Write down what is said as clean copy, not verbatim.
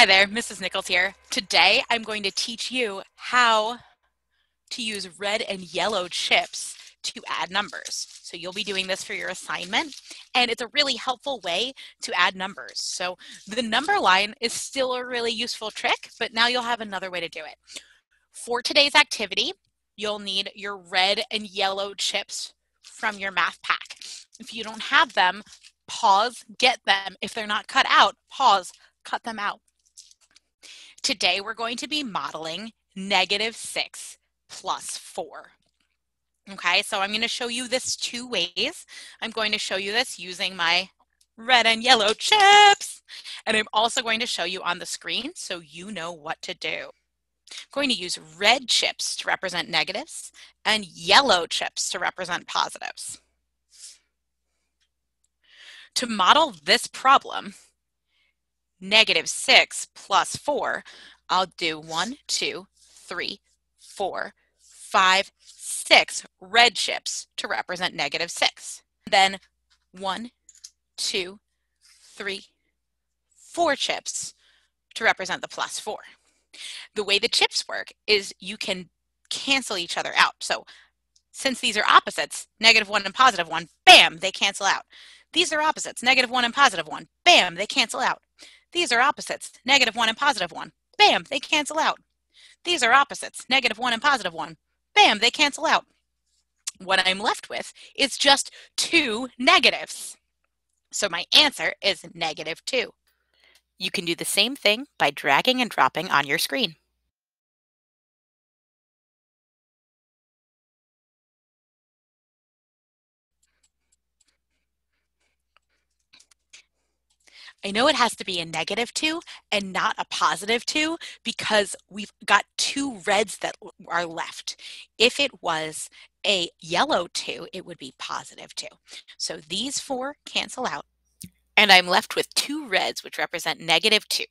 Hi there, Mrs. Nichols here. Today I'm going to teach you how to use red and yellow chips to add numbers. So you'll be doing this for your assignment, and it's a really helpful way to add numbers. So the number line is still a really useful trick, but now you'll have another way to do it. For today's activity, you'll need your red and yellow chips from your math pack. If you don't have them, pause, get them. If they're not cut out, pause, cut them out. Today we're going to be modeling -6 plus 4. Okay, so I'm going to show you this two ways. I'm going to show you this using my red and yellow chips, and I'm also going to show you on the screen so you know what to do. I'm going to use red chips to represent negatives and yellow chips to represent positives. To model this problem, -6 plus 4, I'll do 1, 2, 3, 4, 5, 6 red chips to represent -6. Then 1, 2, 3, 4 chips to represent the plus 4. The way the chips work is you can cancel each other out. So since these are opposites, -1 and +1, bam, they cancel out. These are opposites, -1 and +1, bam, they cancel out. These are opposites, -1 and +1, bam, they cancel out. These are opposites, -1 and +1, bam, they cancel out. What I'm left with is just two negatives. So my answer is -2. You can do the same thing by dragging and dropping on your screen. I know it has to be a -2 and not a +2 because we've got two reds that are left. If it was a yellow 2, it would be +2. So these four cancel out, and I'm left with two reds, which represent -2.